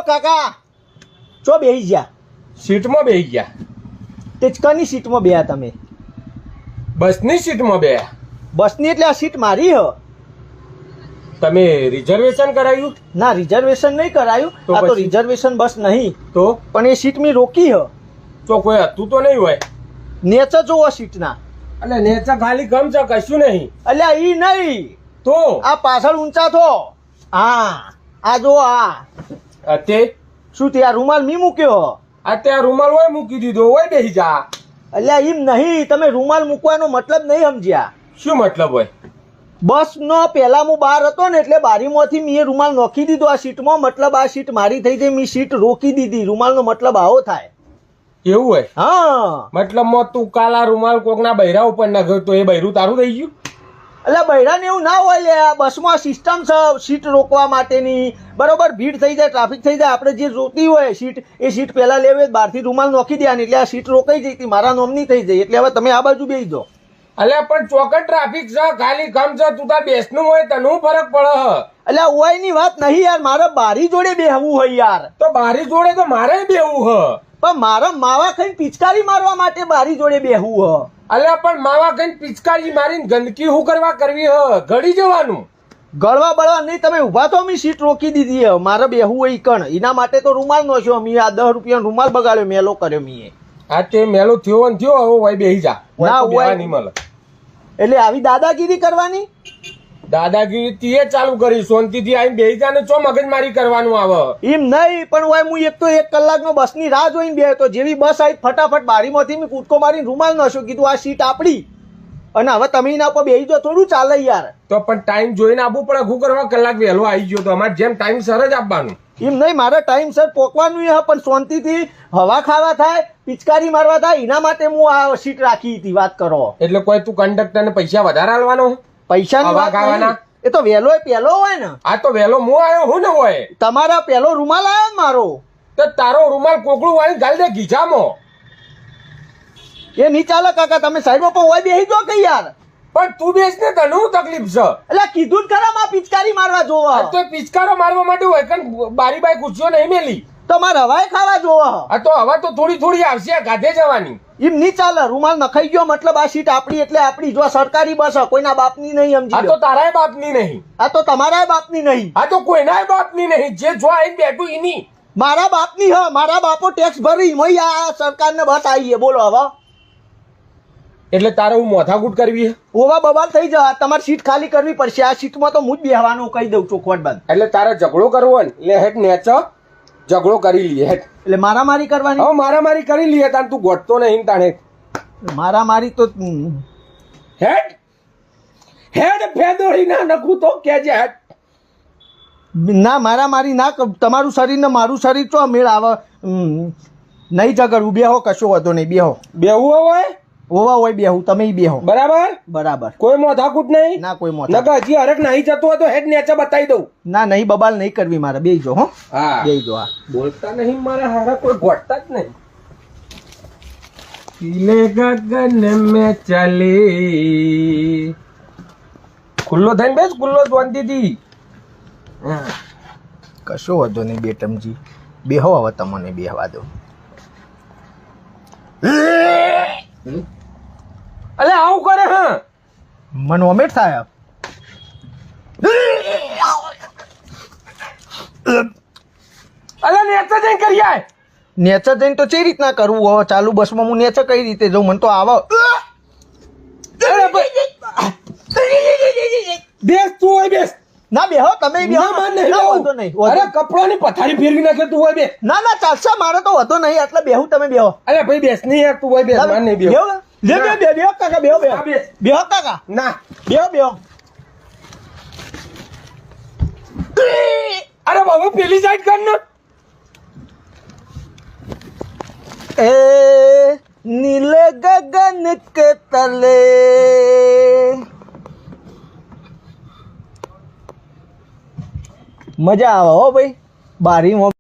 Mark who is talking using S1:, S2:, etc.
S1: કાકા ચો બેહી ગયા
S2: સીટમાં બેહી ગયા.
S1: તે કની સીટમાં બેહ્યા તમે?
S2: બસની સીટમાં બેહ્યા.
S1: બસની એટલે આ સીટ મારી હ.
S2: તમે રિઝર્વેશન કરાયું?
S1: ના રિઝર્વેશન નહીં કરાયું.
S2: તો
S1: આ તો
S2: પછી?
S1: રિઝર્વેશન બસ નહીં
S2: તો
S1: પણ એ સીટ મેં રોકી હ.
S2: તો કોઈ હતું તો નહીં હોય.
S1: નેચર જોવો સીટના.
S2: એટલે નેચા ખાલી ગમ છે, કશું નહીં.
S1: અલ્યા ઈ નહીં,
S2: તો
S1: આ પાછળ ઊંચા થો. હા આ જો આ
S2: તે
S1: શું તે આ રૂમાલ મી મૂક્યો?
S2: અત્યારે રૂમાલ હોય મૂકી દીધો હોય બેહી જા.
S1: અલ્યા એમ નહીં, તમે રૂમાલ મૂકવાનો મતલબ નહીં સમજ્યા.
S2: શું મતલબ હોય?
S1: બસ નો પેલા હું બહાર હતો ને એટલે બારીમાંથી મેં રૂમાલ નોખી દીધો આ સીટમાં. મતલબ આ સીટ મારી થઈ જાય, મેં સીટ રોકી દીધી. રૂમાલનો મતલબ આવો થાય.
S2: એવું હોય?
S1: હા
S2: મતલબમાં તું કાલા રૂમાલ કોકના બૈરા ઉપર નાખ્યો તો એ બૈરું તારું થઈ ગયું?
S1: એટલે બૈરાને એવું ના હોય લે. બસમાં સિસ્ટમ છે સીટ રોકવા માટેની. બરોબર, ભીડ થઈ જાય, ટ્રાફિક થઈ જાય, આપણે જે જોતી હોય સીટ એ સીટ પહેલા લેવે, બહારથી રૂમાલ નોખી દેવાની એટલે આ સીટ રોકાઈ જઈ હતી, મારા નોમની થઈ જાય. એટલે હવે તમે આ બાજુ બેસી દો.
S2: અલ્યા પણ ચોકટ ટ્રાફિક છે, ખાલી ગમ છે, તું તાર બેસનું હોય તને ફરક પડે.
S1: એટલે ઓય ની વાત નહીં યાર, મારે બારી જોડે બેહવું હોય યાર.
S2: તો બારી જોડે તો મારે બેવું હ.
S1: પણ મારા માવા ખાઈને પિચકારી મારવા માટે બારી જોડે બેહવું હ.
S2: અલ્યા પણ માવા કઈ પિચકારી મારીને ગંદકી શું કરવા કરવી હ? ઘડી જવાનું.
S1: ગળવા બળવા નહીં, તમે ઉભા તો અમે સીટ રોકી દીધી હે. મારે બેહવું હોય કણ, એના માટે તો રૂમાલ નો છો. મેં આ 10 રૂપિયાનો રૂમાલ બગાડ્યો, મેલો કર્યો મેં.
S2: આ તે મેલો થયો ને થયો, હવે હોય બેહી જા.
S1: ના હોય
S2: નહીં મળે.
S1: એટલે આવી દાદાગીરી કરવાની?
S2: દાદાગીરી તીએ ચાલુ કરી. શાંતિથી આવીને બેહી જા ને ચો મગજમારી કરવાનું આવે.
S1: એમ નહીં, પણ હોય હું એક તો 1 કલાકનો બસની રાહ જોઈને બે તો જેવી બસ આવી ફટાફટ બારીમાંથી મેં કૂદકો મારીને રૂમાલ નશો, કીધું આ સીટ આપડી. અને હવે તમે એના પર બેહી જો, થોડું ચાલે યાર.
S2: તો પણ ટાઈમ જોઈને આપવું પડે. શું કરવા કલાક વહેલો આવી ગયો તો? અમારે જેમ ટાઈમ સર જ આપવાનું.
S1: એમ નહીં, મારે ટાઈમ સર પોકવાનું હે, પણ શાંતિથી હવા ખાવા થાય, પિચકારી મારવા થાય, એના માટે હું આ સીટ રાખી હતી. વાત કરો
S2: એટલે કોઈ તું કંડક્ટર ને પૈસા વધારે આલવાનો?
S1: પૈસાની
S2: હવા
S1: વાત
S2: ખાવાના?
S1: નહીં. એ તો વહેલો પહેલો હોય ને.
S2: આ તો વહેલો હું આવ્યો હું ને હોય.
S1: તમારા પહેલો રૂમાલ આવ્યો ને મારો.
S2: તો તારો રૂમાલ કોકડું વાળી ગાલી દે ગીજામાં.
S1: એ નહીં ચાલે કાકા, તમે સાઈડમાં પણ હોય બેહી જો કે યાર.
S2: પણ તું બેસ ને તને શું તકલીફ છે?
S1: એટલે કીધું જ ખરા, માં પિચકારી મારવા જોવા.
S2: આ તો પિચકારો મારવા માટે હોય કે બારી બાઈ ખુરશીઓ નહીં મેલી.
S1: તો મારે હવાય ખાવા જોવા.
S2: આ તો હવે તો થોડી થોડી આવશે, ગાધે જવાની.
S1: એમ નહીં ચાલે. રૂમાલ નખાઈ ગયો મતલબ આ સીટ આપડી એટલે આપડી. જો સરકારી બસ હ, કોઈના બાપની નહીં,
S2: આ
S1: સમજી
S2: તો
S1: લો.
S2: તારાય બાપની નહીં.
S1: આ તો તમારા બાપની નહીં.
S2: આ તો કોઈનાય બાપની નહીં. જે જો આઈને બેઠું એની.
S1: મારા બાપની હ. મારા બાપો ટેક્સ ભરી મય આ સરકારને બસ આવી છે. બોલો હવે.
S2: એટલે તારે હું માથાકૂટ કરવી છે?
S1: ઓવા બબાલ થઈ જા. તમારી સીટ ખાલી કરવી પડશે. આ સીટમાં તો હું જ બેહવાનું કહી દઉં ચોખવટ બંધ.
S2: એટલે તારે ઝઘડો કરવો ને એટલે હેઠ નેચો ઝઘડો કરી લઈએ હેઠ.
S1: એટલે મારામારી કરવાની?
S2: હવે મારામારી કરી લઈએ તાણ તું ગોઠતો નહીં તાણે.
S1: મારામારી તો
S2: હેઠ હેડ ફેદોડી ના નખું તો કેજે હેઠ.
S1: ના મારામારી ના તમારું શરીર ને મારું શરીર તો મેળ આવે. નહીં ઝઘડવું, બેહો, કશો વાંધો નહીં, બેહો.
S2: બેહવું હોય
S1: ઓવા હોય બેહું, તમે બેહો.
S2: બરાબર
S1: બરાબર.
S2: કોઈ માથાકૂટ નહીં?
S1: ના કોઈ મોત.
S2: નકા હજી હરક નહીં જતો હોય તો હેડ નેચે બતાવી દઉં.
S1: ના નહીં, બબાલ નહીં કરવી મારે. બેહી જો. હો
S2: હા
S1: બેહી જો. હા
S2: બોલતા નહીં મારા હારા, કોઈ ગોઠતા જ નહીં. પીલે ગગન મે ચાલે. ખુલ્લો થઈને બેસ, ખુલ્લો શાંતિથી.
S1: કશો વાંધો નહીં બેટમજી, બેહો. હવે તમને બેહવા દો.
S2: અલે આવું કરે હા?
S1: મન વોમિટ થાય.
S2: અલે નેચે જઈને કરી આય.
S1: નેચર જઈને તો કઈ રીતના કરવું? હવે ચાલુ બસમાં હું નેચર કઈ રીતે જઉં? મને તો આવે.
S2: બેસ તું હોય બેસ.
S1: ના બેહો, તમે બેહો.
S2: ના, માન નહીં
S1: ના,
S2: બેહું.
S1: વાંધો નહીં.
S2: અરે કપડાની પથારી ફેરવી નાખે તું હોય બે.
S1: ના ના ચાલશે, મારે તો વધો નહીં. એટલે બેહું, તમે બેહો.
S2: અરે ભાઈ બેસ નહીં યાર, તું હોય બેસ. માન નહીં બેહું.
S1: બેહો. લે
S2: ના.
S1: બેહો કાકા, બેહો બેહો.
S2: ના, બેસ.
S1: બેહો કાકા,
S2: ના
S1: બેહો બેહો.
S2: અરે બાબુ પેલી સાઈડ કર ને.
S1: ए नीले गगन के तले मजा આવે હો ભાઈ બારીમાં